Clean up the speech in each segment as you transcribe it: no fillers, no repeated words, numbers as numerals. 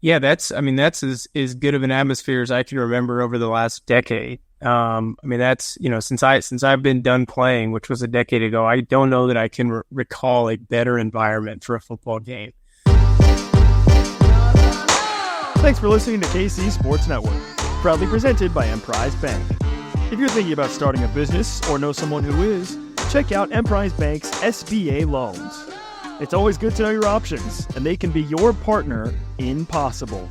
Yeah, that's as good of an atmosphere as I can remember over the last decade. That's, since I've been done playing, which was a decade ago, I don't know that I can recall a better environment for a football game. Thanks for listening to KC Sports Network, proudly presented by Emprise Bank. If you're thinking about starting a business or know someone who is, check out Emprise Bank's SBA loans. It's always good to know your options, and they can be your partner in possible.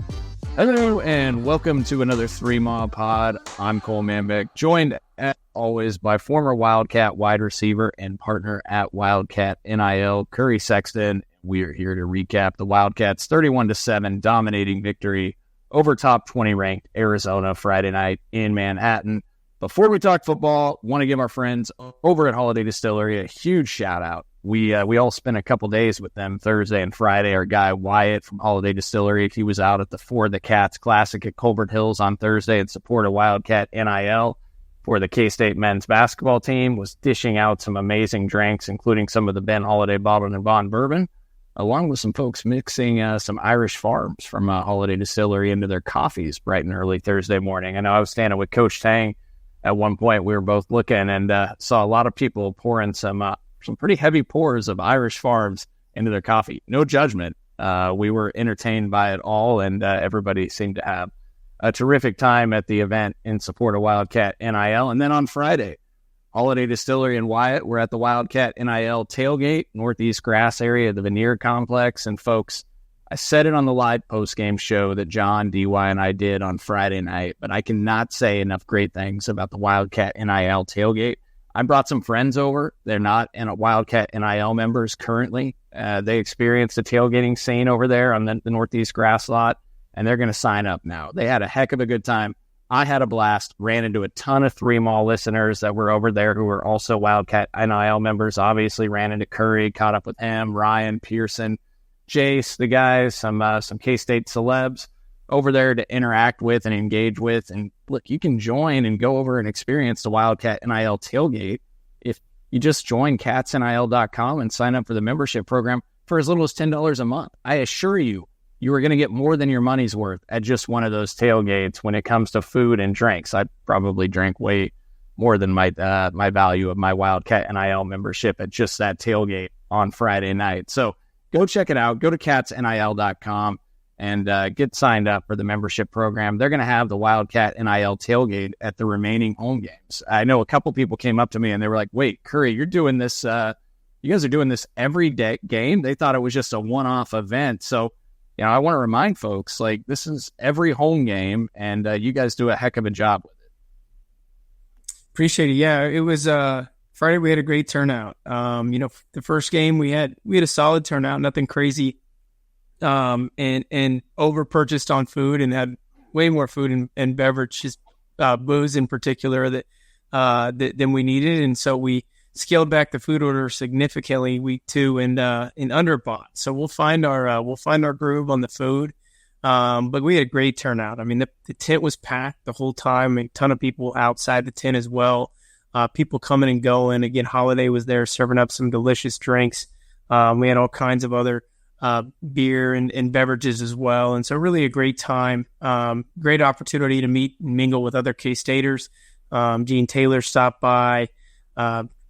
Hello, and welcome to another 3 Mile Pod. I'm Cole Manbeck, joined as always by former Wildcat wide receiver and partner at Wildcat NIL, Curry Sexton. We are here to recap the Wildcats' 31-7 dominating victory over top 20 ranked Arizona Friday night in Manhattan. Before we talk football, want to give our friends over at Holiday Distillery a huge shout out. We all spent a couple days with them Thursday and Friday. Our guy Wyatt from Holiday Distillery, he was out at the For the Cats Classic at Colbert Hills on Thursday in support of Wildcat NIL for the K-State men's basketball team, was dishing out some amazing drinks, including some of the Ben Holiday Bottled and Bond bourbon, along with some folks mixing some Irish Farms from Holiday Distillery into their coffees bright and early Thursday morning. I know I was standing with Coach Tang at one point. We were both looking and saw a lot of people pouring some pretty heavy pours of Irish Farms into their coffee. No judgment. We were entertained by it all, and everybody seemed to have a terrific time at the event in support of Wildcat NIL. And then on Friday, Holiday Distillery and Wyatt were at the Wildcat NIL tailgate, Northeast Grass area of the Veneer Complex. And folks, I said it on the live post-game show that John, DY, and I did on Friday night, but I cannot say enough great things about the Wildcat NIL tailgate. I brought some friends over. They're not Wildcat NIL members currently. They experienced a tailgating scene over there on the Northeast Grass lot, and they're going to sign up now. They had a heck of a good time. I had a blast, ran into a ton of 3 Mall listeners that were over there who were also Wildcat NIL members. Obviously ran into Curry, caught up with him, Ryan, Pearson, Jace, the guys, some K-State celebs over there to interact with and engage with. And look, you can join and go over and experience the Wildcat NIL tailgate if you just join catsnil.com and sign up for the membership program for as little as $10 a month. I assure you, you are going to get more than your money's worth at just one of those tailgates when it comes to food and drinks. I probably drank way more than my value of my Wildcat NIL membership at just that tailgate on Friday night. So go check it out. Go to catsnil.com and get signed up for the membership program. They're going to have the Wildcat NIL tailgate at the remaining home games. I know a couple people came up to me and they were like, wait, Curry, you're doing this, you guys are doing this every day game? They thought it was just a one-off event. So, I want to remind folks, like, this is every home game, and you guys do a heck of a job with it. Appreciate it. Yeah, it was Friday. We had a great turnout. The first game we had a solid turnout, nothing crazy. And over purchased on food and had way more food and beverages, booze in particular than we needed. And so we scaled back the food order significantly week 2 and underbought. So we'll find our groove on the food. But we had a great turnout. I mean, the tent was packed the whole time. A ton of people outside the tent as well. People coming and going. Again, Holiday was there serving up some delicious drinks. We had all kinds of other beer and beverages as well. And so really a great time, great opportunity to meet and mingle with other K-Staters. Gene Taylor stopped by,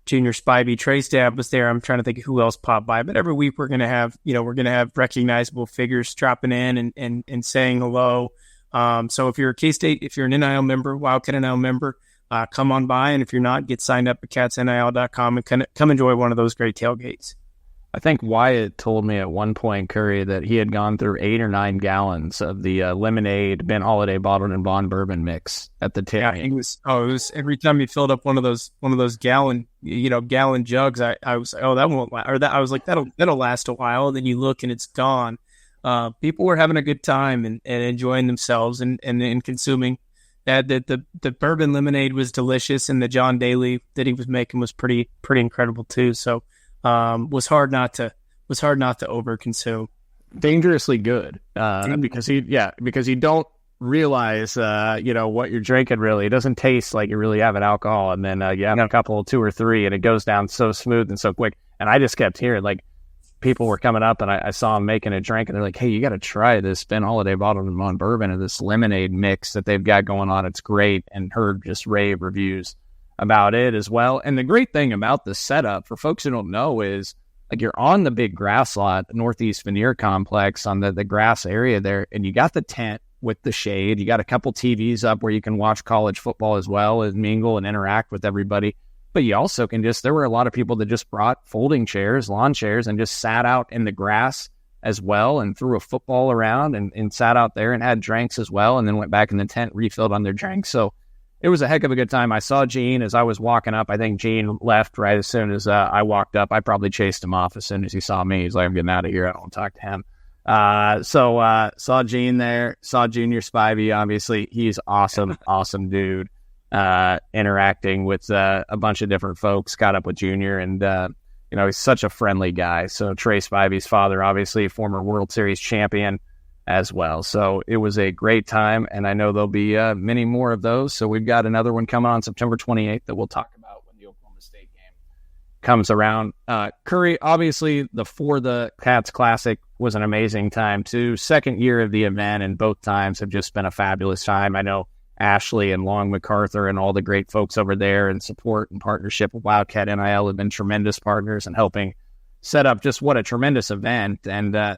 Junior Spivey, Trey Stab was there. I'm trying to think of who else popped by, but every week we're going to have recognizable figures dropping in and saying hello. So if you're a K-State, if you're an NIL member, Wildcat NIL member, come on by. And if you're not, get signed up at catsnil.com and come enjoy one of those great tailgates. I think Wyatt told me at one point, Curry, that he had gone through 8 or 9 gallons of the lemonade Ben Holiday Bottled and Bond bourbon mix at the tailgate. Yeah, it was every time he filled up one of those gallon jugs. I was like, oh, that won't last, or that I was like, that'll last a while. And then you look and it's gone. People were having a good time and enjoying themselves and consuming. The bourbon lemonade was delicious, and the John Daly that he was making was pretty incredible too. So. Was hard not to overconsume. Dangerously good, because you don't realize, what you're drinking really. It doesn't taste like you're really having alcohol, and then you have a couple, 2 or 3, and it goes down so smooth and so quick. And I just kept hearing, like, people were coming up and I saw them making a drink and they're like, hey, you got to try this Ben Holiday bottled in Mount Bourbon and this lemonade mix that they've got going on. It's great. And heard just rave reviews about it as well. And the great thing about the setup for folks who don't know is like you're on the big grass lot, the Northeast Veneer Complex on the grass area there. And you got the tent with the shade. You got a couple TVs up where you can watch college football as well and mingle and interact with everybody. But you also can there were a lot of people that just brought folding chairs, lawn chairs, and just sat out in the grass as well and threw a football around and sat out there and had drinks as well and then went back in the tent, refilled on their drinks. So it was a heck of a good time. I saw Gene as I was walking up. I think Gene left right as soon as I walked up. I probably chased him off as soon as he saw me. He's like, I'm getting out of here. I don't want to talk to him. So saw Gene there, saw Junior Spivey. Obviously, he's awesome, awesome dude. Interacting with a bunch of different folks, got up with Junior, and he's such a friendly guy. So Trey Spivey's father, obviously former World Series champion as well. So it was a great time, and I know there'll be many more of those. So we've got another one coming on September 28th that we'll talk about when the Oklahoma State game comes around. Curry, obviously For the Cats Classic was an amazing time too. Second year of the event, and both times have just been a fabulous time. I know Ashley and Long MacArthur and all the great folks over there and support and partnership with Wildcat NIL have been tremendous partners in helping set up just what a tremendous event. And,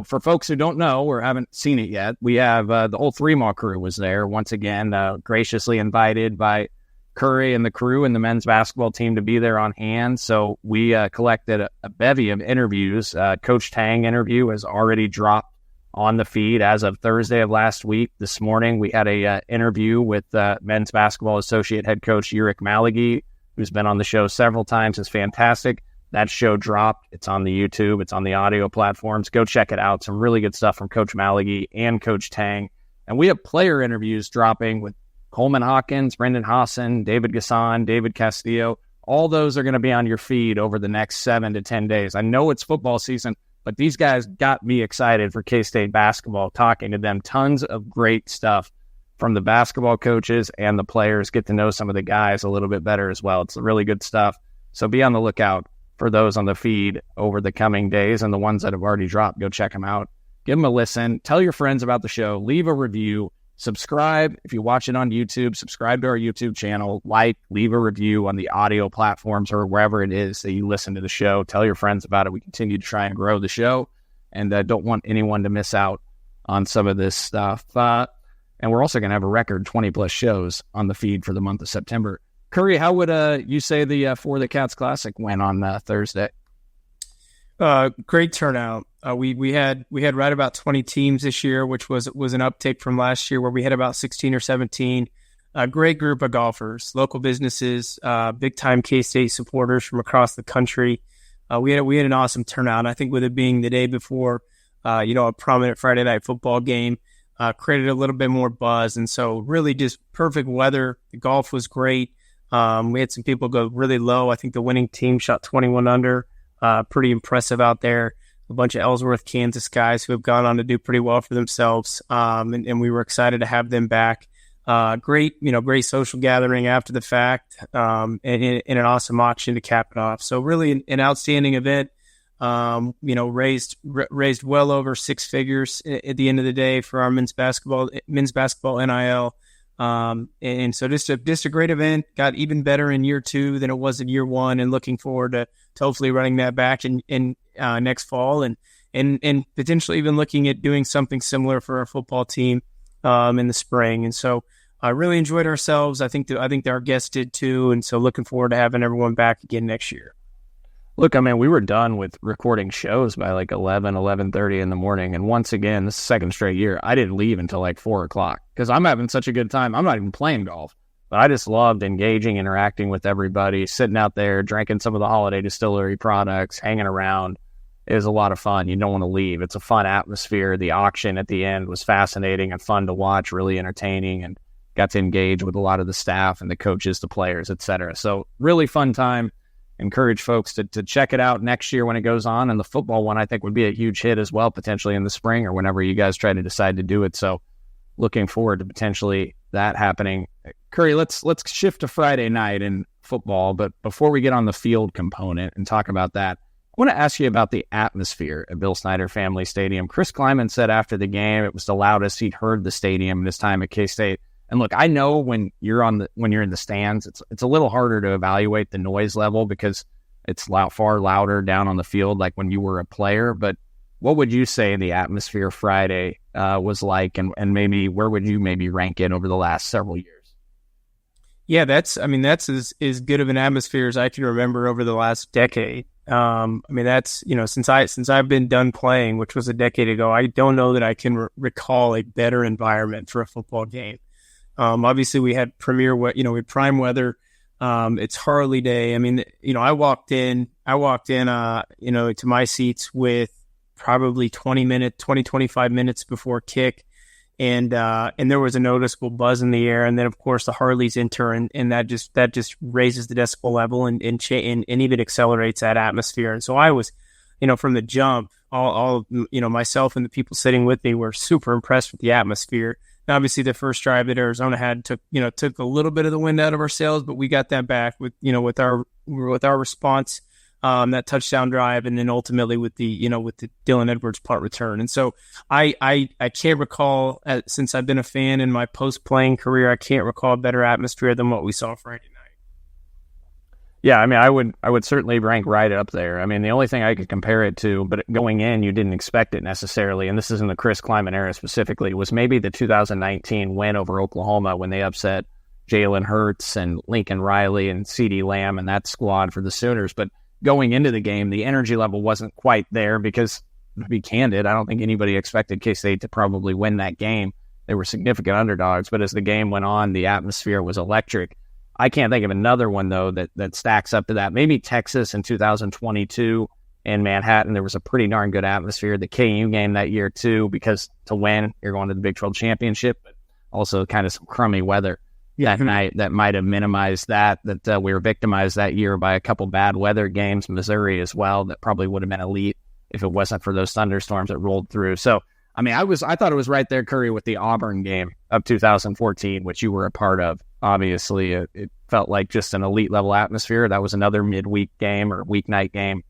for folks who don't know or haven't seen it yet, we have the whole 3-Maw crew was there once again, graciously invited by Curry and the crew and the men's basketball team to be there on hand. So we collected a bevy of interviews. Coach Tang interview has already dropped on the feed as of Thursday of last week. This morning, we had a interview with men's basketball associate head coach Uric Malagi, who's been on the show several times. It's fantastic. That show dropped. It's on the YouTube. It's on the audio platforms. Go check it out. Some really good stuff from Coach Malagi and Coach Tang. And we have player interviews dropping with Coleman Hawkins, Brendan Hassan, David Gasson, David Castillo. All those are going to be on your feed over the next 7 to 10 days. I know it's football season, but these guys got me excited for K-State basketball, talking to them. Tons of great stuff from the basketball coaches and the players. Get to know some of the guys a little bit better as well. It's really good stuff. So be on the lookout for those on the feed over the coming days, and the ones that have already dropped, go check them out. Give them a listen. Tell your friends about the show. Leave a review. Subscribe. If you watch it on YouTube, subscribe to our YouTube channel. Leave a review on the audio platforms or wherever it is that you listen to the show. Tell your friends about it. We continue to try and grow the show, and don't want anyone to miss out on some of this stuff. And we're also going to have a record 20-plus shows on the feed for the month of September. Curry, how would you say the For the Cats Classic went on Thursday? Great turnout. We had right about 20 teams this year, which was an uptick from last year where we had about 16 or 17. A great group of golfers, local businesses, big time K-State supporters from across the country. We had an awesome turnout. I think with it being the day before, a prominent Friday night football game, created a little bit more buzz. And so really just perfect weather. The golf was great. We had some people go really low. I think the winning team shot 21 under. Pretty impressive out there. A bunch of Ellsworth, Kansas guys who have gone on to do pretty well for themselves. And we were excited to have them back. Great social gathering after the fact, and an awesome auction to cap it off. So really an outstanding event. Raised well over 6 figures at the end of the day for our men's basketball NIL. And so just a great event. Got even better in year 2 than it was in year 1, and looking forward to hopefully running that back in next fall, and potentially even looking at doing something similar for our football team in the spring. And so I really enjoyed ourselves. I think our guests did too, and so looking forward to having everyone back again next year. Look, I mean, we were done with recording shows by like 11:30 in the morning. And once again, this is the second straight year, I didn't leave until like 4 o'clock because I'm having such a good time. I'm not even playing golf, but I just loved engaging, interacting with everybody, sitting out there, drinking some of the Holiday Distillery products, hanging around. It was a lot of fun. You don't want to leave. It's a fun atmosphere. The auction at the end was fascinating and fun to watch, really entertaining, and got to engage with a lot of the staff and the coaches, the players, etc. So really fun time. Encourage folks to check it out next year when it goes on. And the football one, I think, would be a huge hit as well, potentially in the spring or whenever you guys try to decide to do it. So looking forward to potentially that happening. Curry, let's shift to Friday night in football. But before we get on the field component and talk about that, want to ask you about the atmosphere at Bill Snyder Family Stadium. Chris Kleiman said after the game it was the loudest he'd heard the stadium in his time at K-State. And look, I know when you're in the stands, it's a little harder to evaluate the noise level because it's far louder down on the field, like when you were a player. But what would you say the atmosphere Friday was like, and maybe where would you maybe rank it over the last several years? Yeah, that's as good of an atmosphere as I can remember over the last decade. That's, since I've been done playing, which was a decade ago, I don't know that I can recall a better environment for a football game. Obviously we had we had prime weather. It's Harley Day. I walked in, to my seats with probably 25 minutes before kick. And there was a noticeable buzz in the air. And then of course the Harleys enter and that just raises the decibel level and even accelerates that atmosphere. And so I was, from the jump, all myself and the people sitting with me were super impressed with the atmosphere. And obviously the first drive that Arizona had took a little bit of the wind out of our sails, but we got that back with our response, that touchdown drive, and then ultimately with the Dylan Edwards punt return. And so I can't recall, since I've been a fan in my post-playing career, I can't recall a better atmosphere than what we saw Friday night. Yeah, I would certainly rank right up there. The only thing I could compare it to, but going in, you didn't expect it necessarily, and this is in the Chris Kleiman era specifically, was maybe the 2019 win over Oklahoma when they upset Jalen Hurts and Lincoln Riley and CeeDee Lamb and that squad for the Sooners. But going into the game, the energy level wasn't quite there because, to be candid, I don't think anybody expected K-State to probably win that game. They were significant underdogs, but as the game went on, the atmosphere was electric. I can't think of another one, though, that stacks up to that. Maybe Texas in 2022 in Manhattan, there was a pretty darn good atmosphere. The KU game that year, too, because to win, you're going to the Big 12 championship, but also kind of some crummy weather that night that might have minimized that we were victimized that year by a couple bad weather games, Missouri as well, that probably would have been elite if it wasn't for those thunderstorms that rolled through. So, I thought it was right there, Curry, with the Auburn game of 2014, which you were a part of. Obviously, it felt like just an elite level atmosphere. That was another midweek game or weeknight game.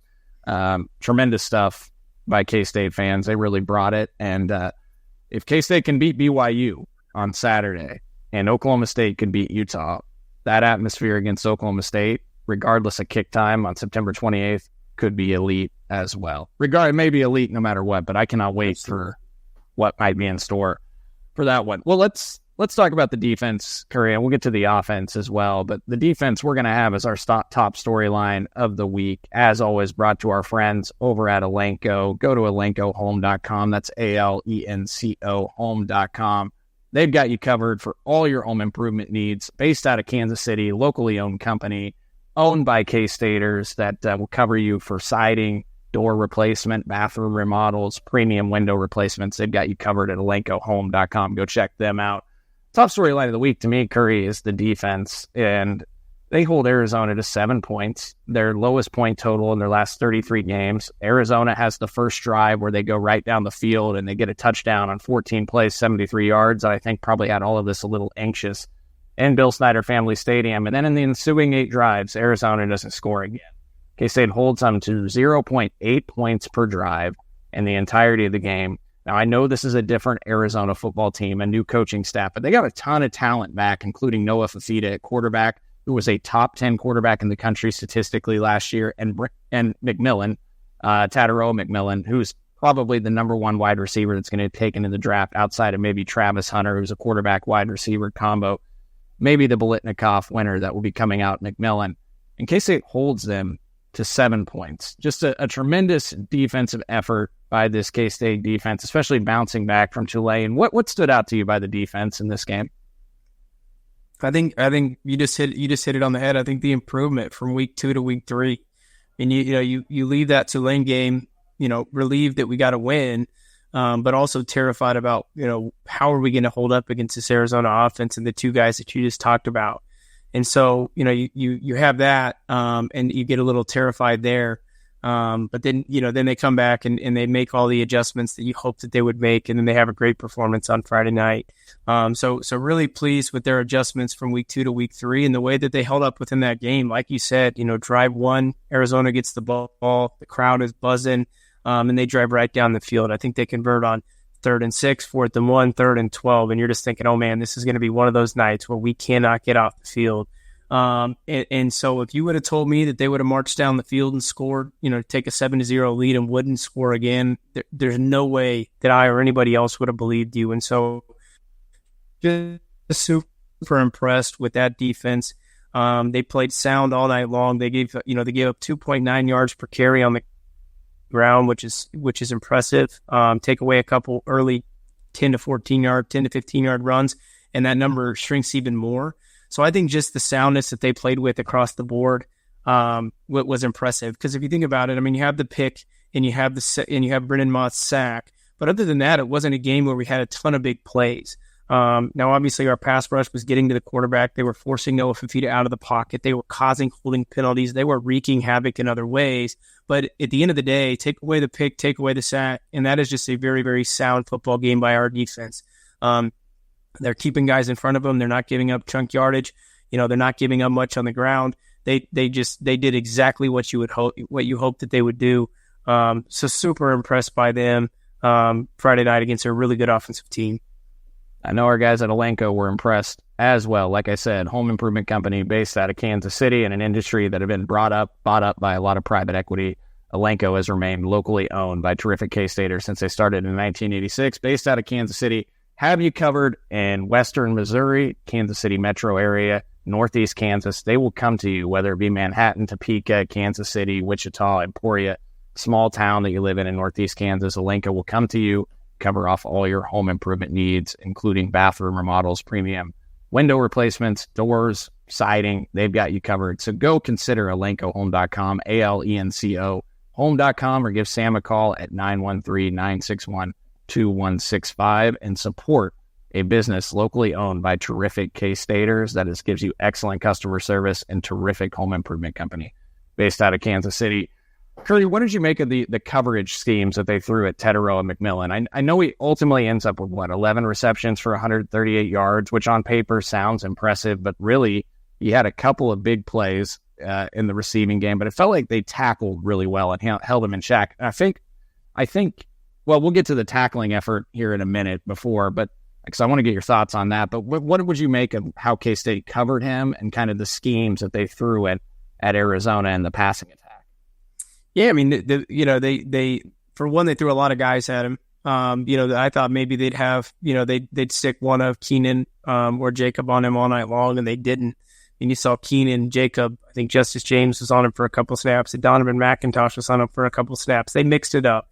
Tremendous stuff by K-State fans. They really brought it. And if K-State can beat BYU on Saturday and Oklahoma State can beat Utah, that atmosphere against Oklahoma State, regardless of kick time on September 28th, could be elite as well. It may be elite no matter what, but I cannot wait for what might be in store for that one. Well, let's talk about the defense, Curry, and we'll get to the offense as well. But the defense we're going to have as our top storyline of the week, as always, brought to our friends over at Elenco. Go to elencohome.com. That's ALENCO home.com. They've got you covered for all your home improvement needs, based out of Kansas City, locally owned company, owned by K-Staters that will cover you for siding, door replacement, bathroom remodels, premium window replacements. They've got you covered at elencohome.com. Go check them out. Top storyline of the week to me, Curry, is the defense, and they hold Arizona to 7 points, their lowest point total in their last 33 games. Arizona has the first drive where they go right down the field and they get a touchdown on 14 plays, 73 yards. I think probably had all of this a little anxious in Bill Snyder Family Stadium. And then in the ensuing 8 drives, Arizona doesn't score again. K-State holds them to 0.8 points per drive in the entirety of the game. Now, I know this is a different Arizona football team, a new coaching staff, but they got a ton of talent back, including Noah Fafita at quarterback, who was a top 10 quarterback in the country statistically last year, and McMillan, Tataroa McMillan, who's probably the number one wide receiver that's going to be taken in the draft outside of maybe Travis Hunter, who's a quarterback wide receiver combo, maybe the Biletnikoff winner that will be coming out, McMillan. And K-State holds them to 7 points. Just a tremendous defensive effort by this K-State defense, especially bouncing back from Tulane. What stood out to you by the defense in this game? I think you just hit it on the head. I think the improvement from week 2 to week 3, and you leave that Tulane game, relieved that we got a win, but also terrified about how are we going to hold up against this Arizona offense and the two guys that you just talked about. And so, you have that, and you get a little terrified there. But then, then they come back and they make all the adjustments that you hope that they would make. And then they have a great performance on Friday night. So really pleased with their adjustments from week 2 to week 3 and the way that they held up within that game. Like you said, drive 1, Arizona gets the ball, the crowd is buzzing, and they drive right down the field. I think they convert on 3rd and 6, 4th and 1, 3rd and 12. And you're just thinking, oh man, this is going to be one of those nights where we cannot get off the field. And so if you would have told me that they would have marched down the field and scored, take a 7-0 lead and wouldn't score again, there's no way that I or anybody else would have believed you. And so just super impressed with that defense. They played sound all night long. They gave up 2.9 yards per carry on the ground, which is impressive. Take away a couple early 10 to 15 yard runs, and that number shrinks even more. So I think just the soundness that they played with across the board was impressive. Because if you think about it, I mean, you have the pick and you have Brennan Mott's sack, but other than that, it wasn't a game where we had a ton of big plays. Now, obviously, our pass rush was getting to the quarterback. They were forcing Noah Fifita out of the pocket. They were causing holding penalties. They were wreaking havoc in other ways. But at the end of the day, take away the pick, take away the sack, and that is just a very, very sound football game by our defense. They're keeping guys in front of them. They're not giving up chunk yardage. They're not giving up much on the ground. They did exactly what you hoped that they would do. So super impressed by them Friday night against a really good offensive team. I know our guys at Elanco were impressed as well. Like I said, home improvement company based out of Kansas City in an industry that had been bought up by a lot of private equity. Elanco has remained locally owned by terrific K-Staters since they started in 1986, based out of Kansas City. Have you covered in Western Missouri, Kansas City metro area, Northeast Kansas? They will come to you, whether it be Manhattan, Topeka, Kansas City, Wichita, Emporia, small town that you live in Northeast Kansas. Elanco will come to you, cover off all your home improvement needs, including bathroom remodels, premium window replacements, doors, siding. They've got you covered. So go consider ElancoHome.com, ALENCO home.com, or give Sam a call at 913-961-2165 and support a business locally owned by terrific K-Staters that gives you excellent customer service and terrific home improvement company based out of Kansas City. Curly, what did you make of the coverage schemes that they threw at Teterow and McMillan? I know he ultimately ends up with, 11 receptions for 138 yards, which on paper sounds impressive, but really he had a couple of big plays in the receiving game, but it felt like they tackled really well and held him in check. And I think, well, we'll get to the tackling effort here in a minute because I want to get your thoughts on that. But what would you make of how K-State covered him and kind of the schemes that they threw at Arizona and the passing attack? Yeah, I mean, they for one, they threw a lot of guys at him. I thought maybe they'd have, they'd stick one of Keenan or Jacob on him all night long, and they didn't. And you saw Keenan, Jacob, I think Justice James was on him for a couple snaps, and Donovan McIntosh was on him for a couple snaps. They mixed it up,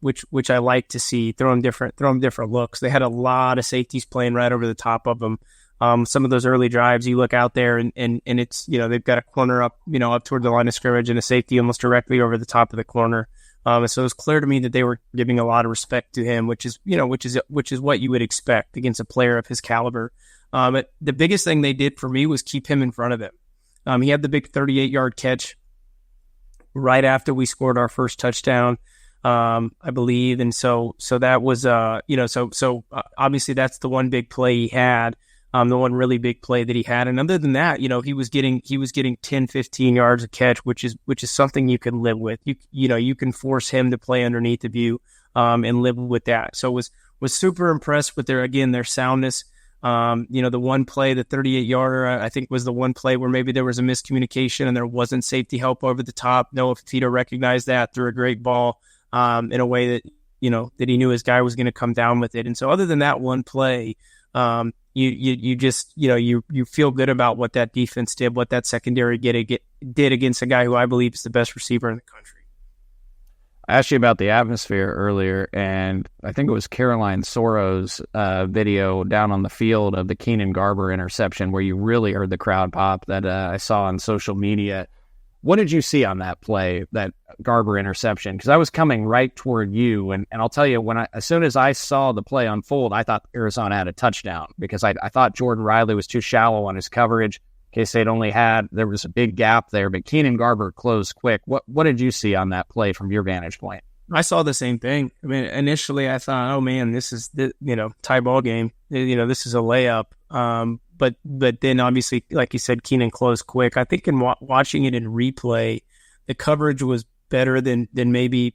which I like to see. Throw them different looks. They had a lot of safeties playing right over the top of them. Some of those early drives, you look out there and it's, they've got a corner up toward the line of scrimmage and a safety almost directly over the top of the corner. And so it was clear to me that they were giving a lot of respect to him, which is what you would expect against a player of his caliber. But the biggest thing they did for me was keep him in front of them. He had the big 38-yard catch right after we scored our first touchdown, I believe. And so that was, obviously that's the one big play he had. The one really big play that he had. And other than that, he was getting 10, 15 yards a catch, which is something you can live with. You can force him to play underneath of you, and live with that. So was super impressed with their soundness. The one play, the 38-yarder, I think was the one play where maybe there was a miscommunication and there wasn't safety help over the top. Noah Fifita recognized that, threw a great ball, in a way that, that he knew his guy was going to come down with it. And so other than that one play, you just you feel good about what that defense did, what that secondary did against a guy who I believe is the best receiver in the country. I asked you about the atmosphere earlier, and I think it was Caroline Soro's video down on the field of the Keenan Garber interception where you really heard the crowd pop that I saw on social media. What did you see on that play, that Garber interception? Because I was coming right toward you, and I'll tell you, as soon as I saw the play unfold, I thought Arizona had a touchdown because I thought Jordan Riley was too shallow on his coverage. K-State there was a big gap there, but Keenan Garber closed quick. What did you see on that play from your vantage point? I saw the same thing. I mean, initially I thought, oh man, this is the, tie ball game. This is a layup. But then obviously, like you said, Keenan closed quick. I think in watching it in replay, the coverage was better than maybe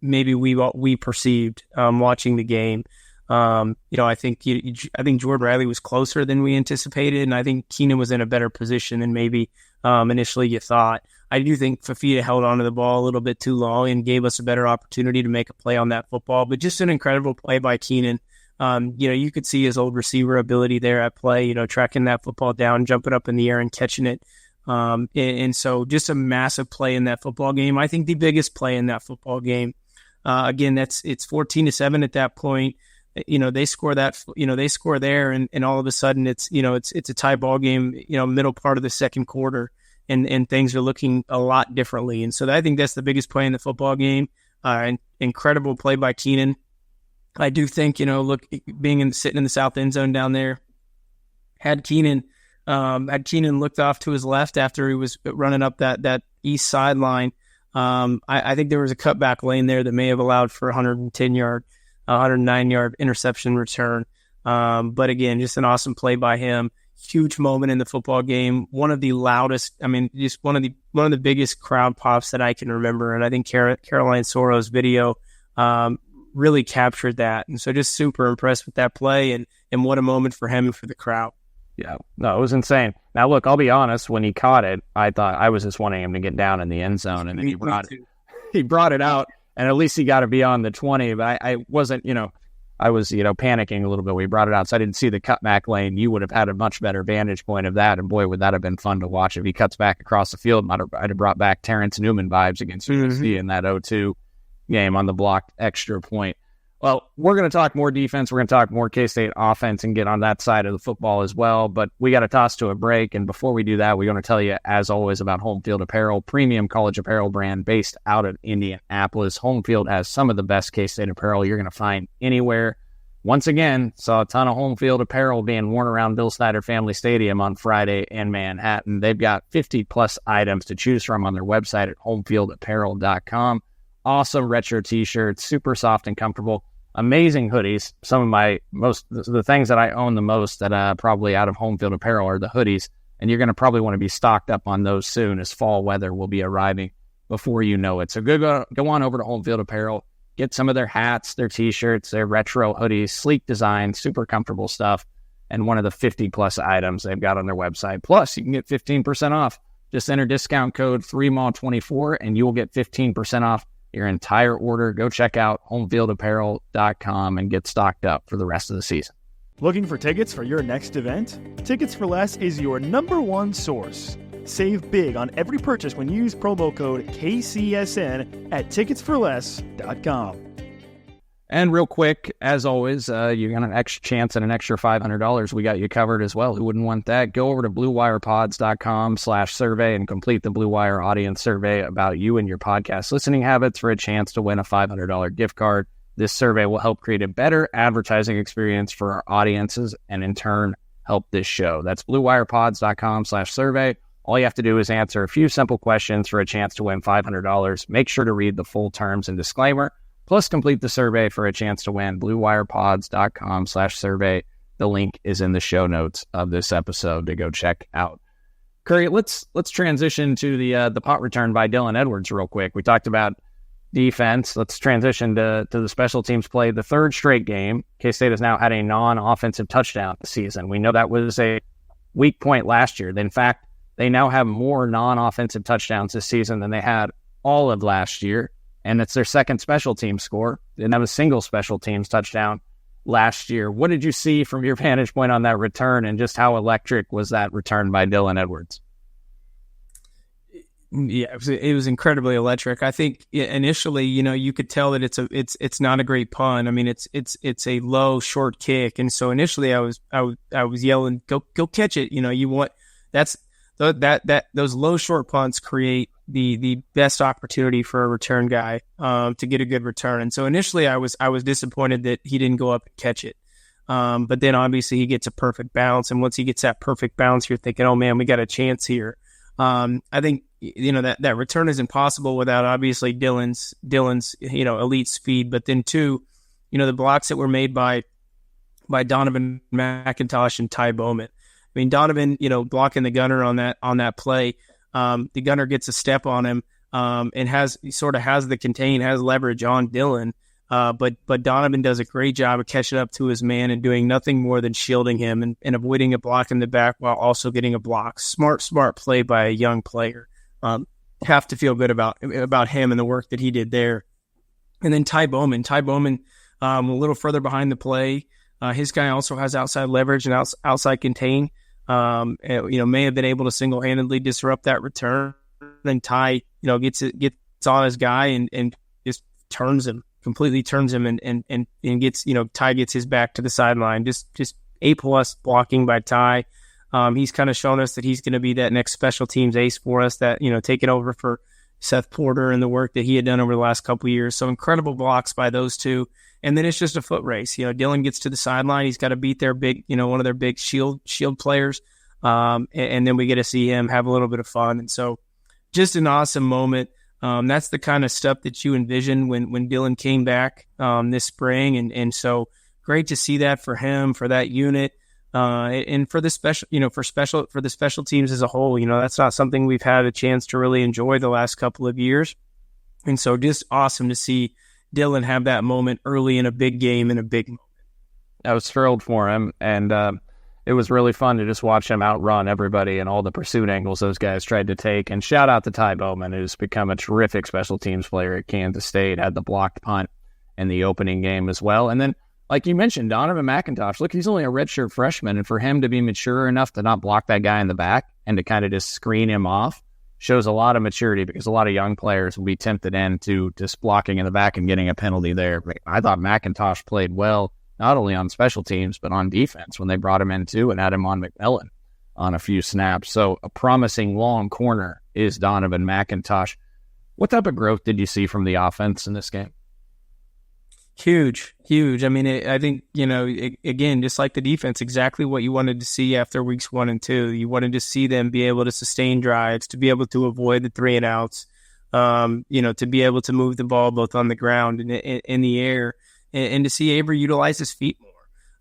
we perceived watching the game. I think Jordan Riley was closer than we anticipated, and I think Keenan was in a better position than maybe initially you thought. I do think Fafita held onto the ball a little bit too long and gave us a better opportunity to make a play on that football. But just an incredible play by Keenan. You could see his old receiver ability there at play, tracking that football down, jumping up in the air and catching it. And so just a massive play in that football game. I think the biggest play in that football game. Again, it's 14-7 at that point. They score there, and all of a sudden it's a tie ball game, middle part of the second quarter, and things are looking a lot differently. And so I think that's the biggest play in the football game. Incredible play by Keenan. I do think, sitting in the south end zone down there, had Keenan looked off to his left after he was running up that east sideline. I think there was a cutback lane there that may have allowed for 109-yard interception return. But again, just an awesome play by him. Huge moment in the football game. One of the loudest, just one of the biggest crowd pops that I can remember. And I think Caroline Soro's video really captured that. And so just super impressed with that play and what a moment for him and for the crowd. Yeah, no, it was insane. Now, look, I'll be honest. When he caught it, I thought I was just wanting him to get down in the end zone, and then he brought it out, and at least he got to be on the 20. But I wasn't, I was, panicking a little bit when he brought it out, so I didn't see the cutback lane. You would have had a much better vantage point of that, and boy, would that have been fun to watch if he cuts back across the field. I'd have brought back Terrence Newman vibes against USC in that 0-2 game on the blocked extra point. Well, we're going to talk more defense. We're going to talk more K-State offense and get on that side of the football as well. But we got to toss to a break. And before we do that, we're going to tell you, as always, about Home Field Apparel, premium college apparel brand based out of Indianapolis. Home Field has some of the best K-State apparel you're going to find anywhere. Once again, saw a ton of Home Field apparel being worn around Bill Snyder Family Stadium on Friday in Manhattan. They've got 50-plus items to choose from on their website at homefieldapparel.com. Awesome retro t-shirts, super soft and comfortable. Amazing hoodies. Some of the things that I own the most that probably out of Home Field Apparel are the hoodies, and you're going to probably want to be stocked up on those soon as fall weather will be arriving before you know it. So go on over to Home Field Apparel, get some of their hats, their t-shirts, their retro hoodies, sleek design, super comfortable stuff, and one of the 50-plus items they've got on their website. Plus, you can get 15% off. Just enter discount code 3MAW24, and you will get 15% off your entire order. Go check out homefieldapparel.com and get stocked up for the rest of the season. Looking for tickets for your next event? Tickets for Less is your #1 source. Save big on every purchase when you use promo code KCSN at ticketsforless.com. And real quick, as always, you got an extra chance at an extra $500. We got you covered as well. Who wouldn't want that? Go over to bluewirepods.com/survey and complete the Blue Wire audience survey about you and your podcast listening habits for a chance to win a $500 gift card. This survey will help create a better advertising experience for our audiences and in turn help this show. That's bluewirepods.com/survey. All you have to do is answer a few simple questions for a chance to win $500. Make sure to read the full terms and disclaimer. Plus, complete the survey for a chance to win. bluewirepods.com/survey. The link is in the show notes of this episode to go check out. Curry, let's transition to the punt return by Dylan Edwards real quick. We talked about defense. Let's transition to the special teams play. The third straight game, K-State has now had a non-offensive touchdown this season. We know that was a weak point last year. In fact, they now have more non-offensive touchdowns this season than they had all of last year. And it's their second special team score. They didn't have a single special teams touchdown last year. What did you see from your vantage point on that return, and just how electric was that return by Dylan Edwards? Yeah, it was incredibly electric. I think initially, you could tell that it's not a great punt. I mean, it's a low, short kick, and so initially I was yelling, go catch it. You want those low, short punts create the best opportunity for a return guy to get a good return. And so initially I was disappointed that he didn't go up and catch it. But then obviously he gets a perfect bounce. And once he gets that perfect bounce, you're thinking, oh man, we got a chance here. I think, that return is impossible without obviously Dylan's, elite speed. But then two, the blocks that were made by Donovan McIntosh and Ty Bowman. I mean, Donovan, blocking the gunner on that play. The gunner gets a step on him, and has the contain, has leverage on Dylan. But Donovan does a great job of catching up to his man and doing nothing more than shielding him and avoiding a block in the back while also getting a block. Smart play by a young player. Have to feel good about him and the work that he did there. And then Ty Bowman, a little further behind the play. His guy also has outside leverage and outside contain. May have been able to single-handedly disrupt that return. Then Ty, gets on his guy and just completely turns him and gets, Ty gets his back to the sideline. Just A+ blocking by Ty. He's kind of shown us that he's going to be that next special teams ace for us, that, taking over for Seth Porter and the work that he had done over the last couple of years. So incredible blocks by those two. And then it's just a foot race. Dylan gets to the sideline. He's got to beat their big, one of their big shield players. And then we get to see him have a little bit of fun. And so just an awesome moment. That's the kind of stuff that you envision when Dylan came back this spring. And so great to see that for him, for that unit. And for the special teams as a whole, that's not something we've had a chance to really enjoy the last couple of years. And so just awesome to see Dylan have that moment early in a big game, in a big moment. I was thrilled for him, and it was really fun to just watch him outrun everybody and all the pursuit angles those guys tried to take. And shout out to Ty Bowman, who's become a terrific special teams player at Kansas State, had the blocked punt in the opening game as well. And then, like you mentioned, Donovan McIntosh, look, he's only a redshirt freshman, and for him to be mature enough to not block that guy in the back and to kind of just screen him off shows a lot of maturity, because a lot of young players will be tempted into just blocking in the back and getting a penalty there. I thought McIntosh played well, not only on special teams, but on defense when they brought him in too and had him on McMillan on a few snaps. So a promising long corner is Donovan McIntosh. What type of growth did you see from the offense in this game? Huge. I mean, I think, again, just like the defense, exactly what you wanted to see after weeks 1 and 2. You wanted to see them be able to sustain drives, to be able to avoid the 3 and outs, to be able to move the ball both on the ground and in the air, and to see Avery utilize his feet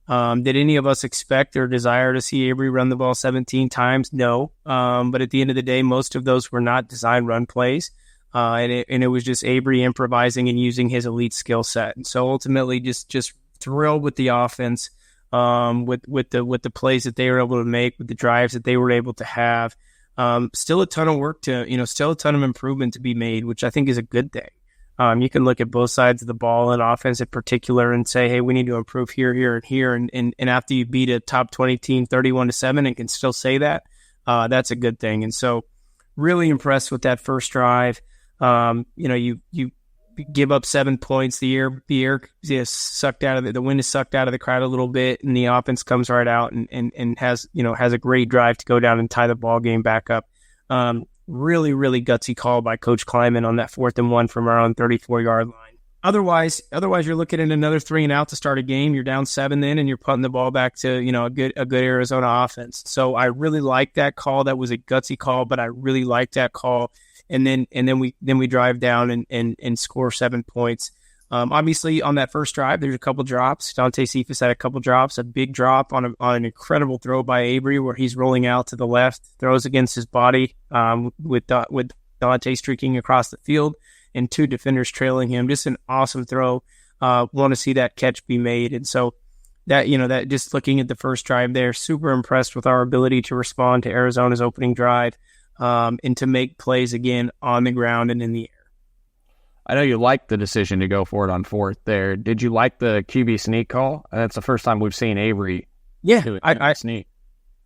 more. Did any of us expect or desire to see Avery run the ball 17 times? No. But at the end of the day, most of those were not design run plays. And it was just Avery improvising and using his elite skill set. And so ultimately just thrilled with the offense, with the plays that they were able to make, with the drives that they were able to have. Still a ton of work still a ton of improvement to be made, which I think is a good thing. You can look at both sides of the ball and offense in particular and say, hey, we need to improve here, and here. And after you beat a top 20 team 31-7 and can still say that, that's a good thing. And so really impressed with that first drive. You give up 7 points. The air is sucked out of the wind is sucked out of the crowd a little bit, and the offense comes right out and has a great drive to go down and tie the ball game back up. Really, really gutsy call by Coach Kleiman on that 4th and 1 from our own 34-yard line. Otherwise, you're looking at another 3 and out to start a game. You're down 7 then, and you're punting the ball back to a good Arizona offense. So I really like that call. That was a gutsy call, but I really like that call. And then we drive down and score 7 points. Obviously, on that first drive, there's a couple drops. Dante Cephas had a couple drops. A big drop on an incredible throw by Avery, where he's rolling out to the left, throws against his body, with Dante streaking across the field, and 2 defenders trailing him. Just an awesome throw. Want to see that catch be made. And so that just looking at the first drive there, super impressed with our ability to respond to Arizona's opening drive. And to make plays again on the ground and in the air. I know you liked the decision to go for it on 4th there. Did you like the QB sneak call? That's the first time we've seen Avery. Yeah, I sneak.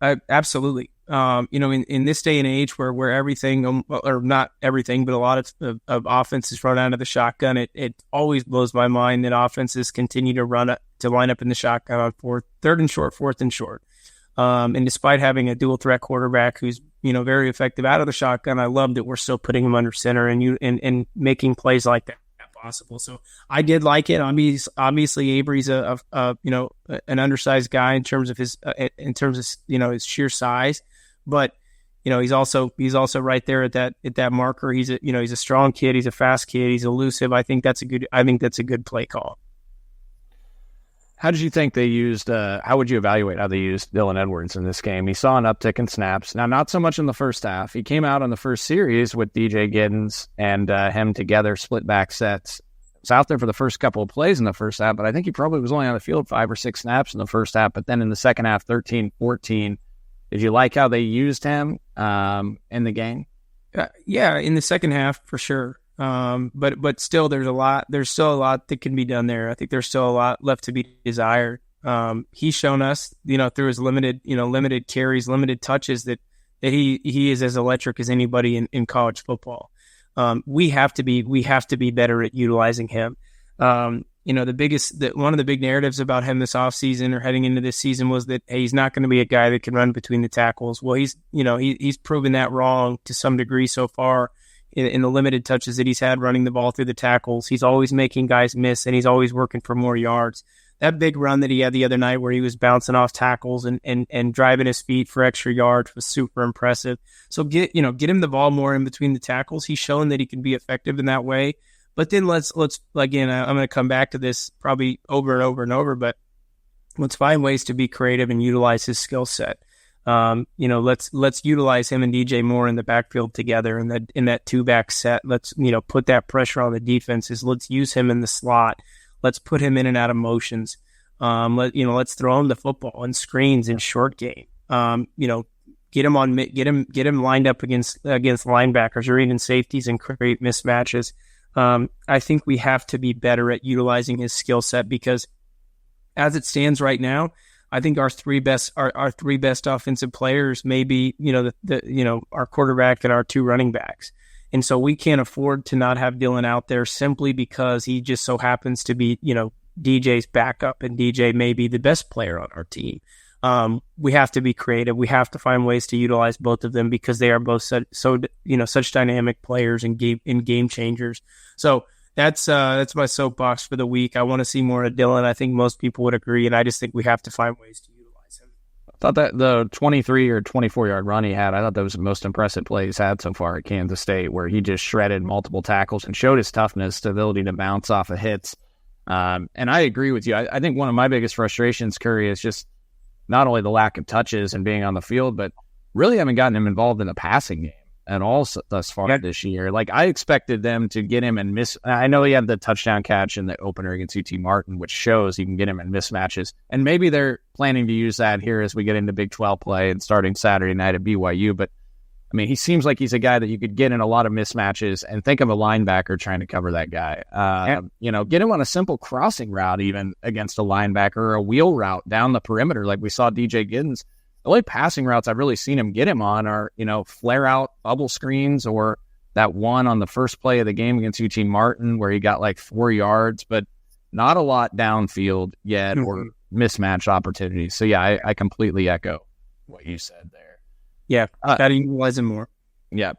Absolutely. In this day and age where everything, or not everything, but a lot of offenses run out of the shotgun, it always blows my mind that offenses continue to line up in the shotgun on 4th and short. And despite having a dual threat quarterback who's very effective out of the shotgun, I love that we're still putting him under center and making plays like that possible. So I did like it. Obviously Avery's an undersized guy in terms of his his sheer size, but he's also right there at that marker. He's a strong kid. He's a fast kid. He's elusive. I think that's a good play call. How did you think they used, how would you evaluate how they used Dylan Edwards in this game? He saw an uptick in snaps. Now, not so much in the first half. He came out in the first series with DJ Giddens and him together, split back sets. He was out there for the first couple of plays in the first half, but I think he probably was only on the field 5 or 6 snaps in the first half. But then in the second half, 13, 14. Did you like how they used him in the game? Yeah, in the second half, for sure. But still, there's still a lot that can be done there. I think there's still a lot left to be desired. He's shown us, through his limited carries, limited touches that he is as electric as anybody in college football. We have to be better at utilizing him. One of the big narratives about him this offseason or heading into this season was that, hey, he's not going to be a guy that can run between the tackles. Well, he's proven that wrong to some degree so far. In the limited touches that he's had running the ball through the tackles. He's always making guys miss, and he's always working for more yards. That big run that he had the other night where he was bouncing off tackles and driving his feet for extra yards was super impressive. So get him the ball more in between the tackles. He's shown that he can be effective in that way. But then let's again, I'm going to come back to this probably over and over and over, but let's find ways to be creative and utilize his skill set. Let's utilize him and DJ more in the backfield together in that 2-back set. Let's, put that pressure on the defenses. Let's use him in the slot. Let's put him in and out of motions. Let's throw him the football and screens in short game. Get him lined up against linebackers or even safeties and create mismatches. I think we have to be better at utilizing his skill set because as it stands right now, I think our three best offensive players may be, our quarterback and our 2 running backs. And so we can't afford to not have Dylan out there simply because he just so happens to be, DJ's backup and DJ may be the best player on our team. We have to be creative. We have to find ways to utilize both of them because they are both such dynamic players and game changers. So that's my soapbox for the week. I want to see more of Dylan. I think most people would agree, and I just think we have to find ways to utilize him. I thought that the 23 or 24-yard run he had, I thought that was the most impressive play he's had so far at Kansas State, where he just shredded multiple tackles and showed his toughness, the ability to bounce off of hits. And I agree with you. I think one of my biggest frustrations, Curry, is just not only the lack of touches and being on the field, but really haven't gotten him involved in the passing game at all thus far this year. Like, I expected them to get him and miss. I know he had the touchdown catch in the opener against UT Martin, which shows he can get him in mismatches. And maybe they're planning to use that here as we get into Big 12 play and starting Saturday night at BYU. But, I mean, he seems like he's a guy that you could get in a lot of mismatches and think of a linebacker trying to cover that guy. Get him on a simple crossing route even against a linebacker or a wheel route down the perimeter like we saw DJ Giddens. The only passing routes I've really seen him get him on are, flare out bubble screens or that one on the first play of the game against UT Martin where he got like 4 yards, but not a lot downfield yet or mismatch opportunities. So, yeah, I completely echo what you said there. Yeah, got to utilize him more. Yeah.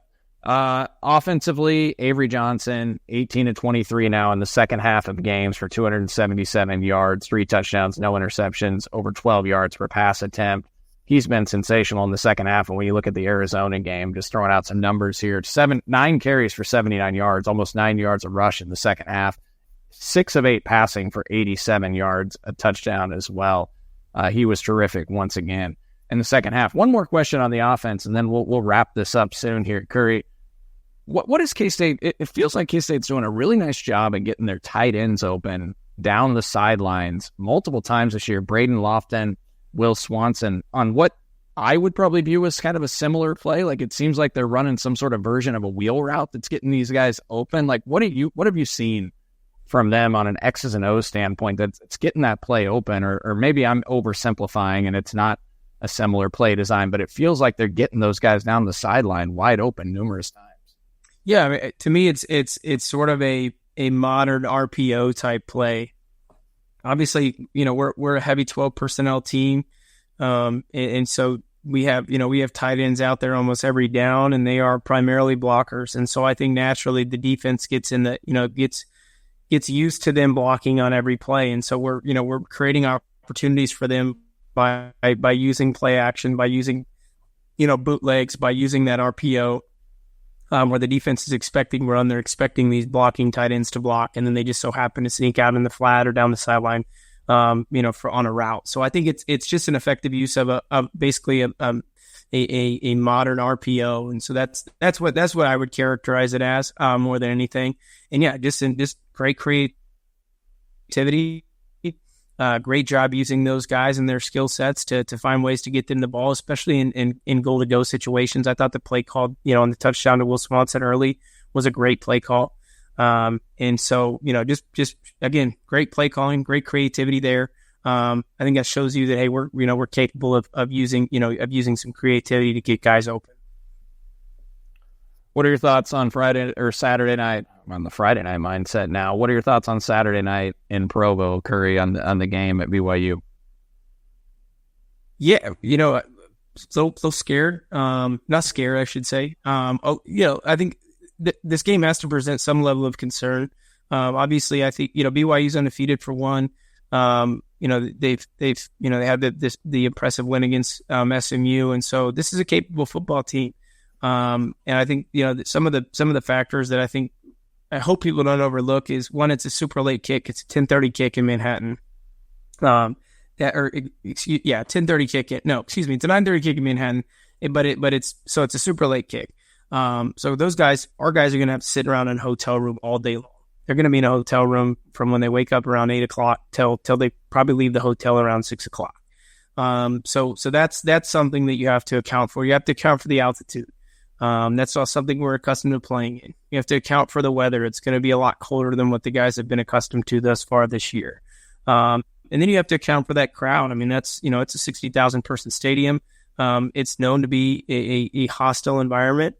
Offensively, Avery Johnson, 18 to 23 now in the second half of games for 277 yards, 3 touchdowns, no interceptions, over 12 yards per pass attempt. He's been sensational in the second half. And when you look at the Arizona game, just throwing out some numbers here, 9 carries for 79 yards, almost 9 yards of rush in the second half, 6 of 8 passing for 87 yards, a touchdown as well. He was terrific once again in the second half. One more question on the offense, and then we'll wrap this up soon here. Curry, what is K-State? It feels like K-State's doing a really nice job at getting their tight ends open down the sidelines multiple times this year. Braden Lofton, Will Swanson, on what I would probably view as kind of a similar play. Like, it seems like they're running some sort of version of a wheel route that's getting these guys open. Like, what have you seen from them on an X's and O's standpoint that's getting that play open? Or maybe I'm oversimplifying and it's not a similar play design, but it feels like they're getting those guys down the sideline wide open numerous times. Yeah, I mean, to me, it's sort of a modern RPO type play. Obviously, we're a heavy 12 personnel team, and so we have tight ends out there almost every down, and they are primarily blockers. And so I think naturally the defense gets in the gets used to them blocking on every play. And so we're creating opportunities for them by using play action, by using, bootlegs, by using that RPO, where the defense is expecting run. They're expecting these blocking tight ends to block, and then they just so happen to sneak out in the flat or down the sideline, for on a route. So I think it's just an effective use of basically a modern RPO, and so that's what I would characterize it as, more than anything. And yeah, just great creativity. Great job using those guys and their skill sets to find ways to get them the ball, especially in goal to go situations. I thought the play call, on the touchdown to Will Swanson early was a great play call. And so, just again, great play calling, great creativity there. I think that shows you that, hey, we're capable of using some creativity to get guys open. What are your thoughts on Friday or Saturday night? I'm on the Friday night mindset now. What are your thoughts on Saturday night in Provo, Curry, on the game at BYU? Yeah, so scared. Not scared, I should say. I think this game has to present some level of concern. Obviously, I think BYU's undefeated for one. They had the impressive win against SMU, and so this is a capable football team. And I think some of the factors that I hope people don't overlook is, one, it's a super late kick. It's a 10:30 kick in Manhattan. 10:30 kick. No, excuse me, it's a 9:30 kick in Manhattan. But it's a super late kick. So our guys are going to have to sit around in a hotel room all day long. They're going to be in a hotel room from when they wake up around 8 o'clock till they probably leave the hotel around 6 o'clock. So that's something that you have to account for. You have to account for the altitude. That's all something we're accustomed to playing in. You have to account for the weather. It's going to be a lot colder than what the guys have been accustomed to thus far this year. And then you have to account for that crowd. I mean, it's a 60,000 person stadium. It's known to be a hostile environment.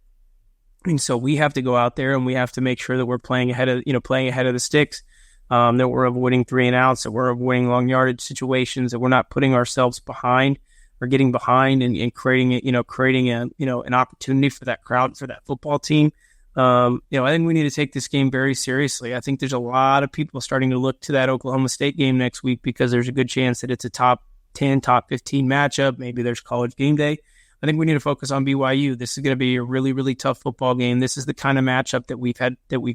And so we have to go out there and we have to make sure that we're playing ahead of the sticks, that we're avoiding 3 and outs, that we're avoiding long yardage situations, that we're not putting ourselves behind or getting behind and creating an opportunity for that crowd, for that football team. I think we need to take this game very seriously. I think there's a lot of people starting to look to that Oklahoma State game next week because there's a good chance that it's a top 10, top 15 matchup. Maybe there's college game day. I think we need to focus on BYU. This is going to be a really, really tough football game. This is the kind of matchup that we've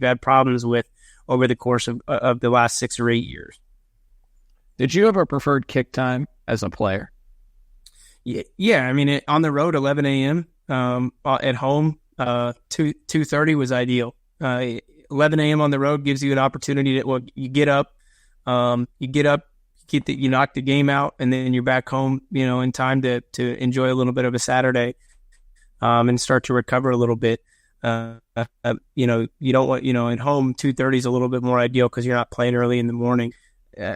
had problems with over the course of the last 6 or 8 years. Did you have a preferred kick time as a player? Yeah. I mean, on the road, 11 a.m. At home, 2:30 was ideal. 11 a.m. on the road gives you an opportunity to, you get up, you knock the game out, and then you're back home, in time to enjoy a little bit of a Saturday, and start to recover a little bit. You don't want, at home, 2:30 is a little bit more ideal because you're not playing early in the morning.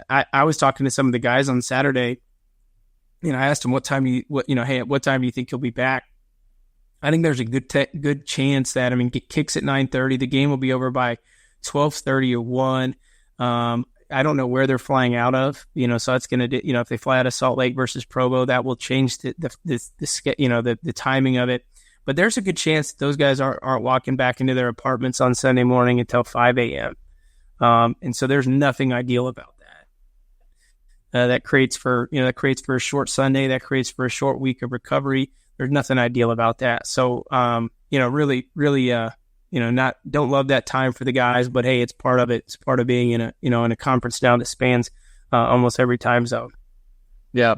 I was talking to some of the guys on Saturday, and I asked them, at what time do you think you'll be back? I think there's a good chance that, kicks at 9:30, the game will be over by 12:30 or 1. I don't know where they're flying out of, so it's going to, if they fly out of Salt Lake versus Provo, that will change the timing of it. But there's a good chance those guys aren't walking back into their apartments on Sunday morning until 5 a.m. And so there's nothing ideal about that. That creates for a short Sunday. That creates for a short week of recovery. There's nothing ideal about that. So, really, don't love that time for the guys, but hey, it's part of it. It's part of being in a conference down that spans almost every time zone. Yeah.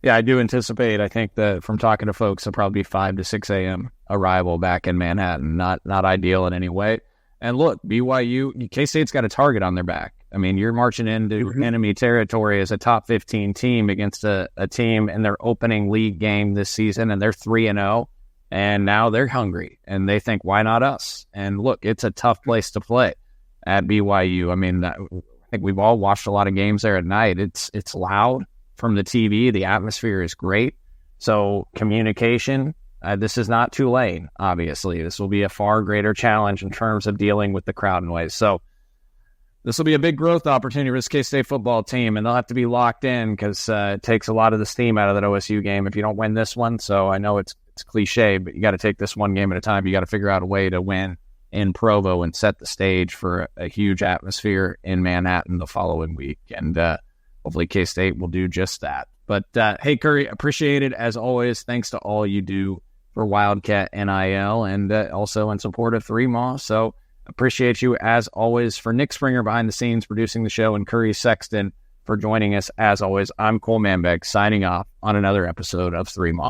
Yeah, I do anticipate. I think that from talking to folks, it'll probably be 5 to 6 a.m. arrival back in Manhattan. Not ideal in any way. And look, BYU, K-State's got a target on their back. You're marching into enemy territory as a top 15 team against a team in their opening league game this season, and they're 3-0, and now they're hungry, and they think, why not us? And look, it's a tough place to play at BYU. I think we've all watched a lot of games there at night. It's loud from the TV. The atmosphere is great. So communication, this is not Tulane, obviously. This will be a far greater challenge in terms of dealing with the crowd noise. So this will be a big growth opportunity for this K-State football team, and they'll have to be locked in because it takes a lot of the steam out of that OSU game if you don't win this one. So I know it's cliche, but you got to take this one game at a time. You got to figure out a way to win in Provo and set the stage for a huge atmosphere in Manhattan the following week. And hopefully K-State will do just that. But hey, Curry, appreciate it as always. Thanks to all you do for Wildcat NIL and also in support of 3MAW. So appreciate you as always. For Nick Springer behind the scenes producing the show and Curry Sexton for joining us as always, I'm Cole Manbeck signing off on another episode of 3MAW.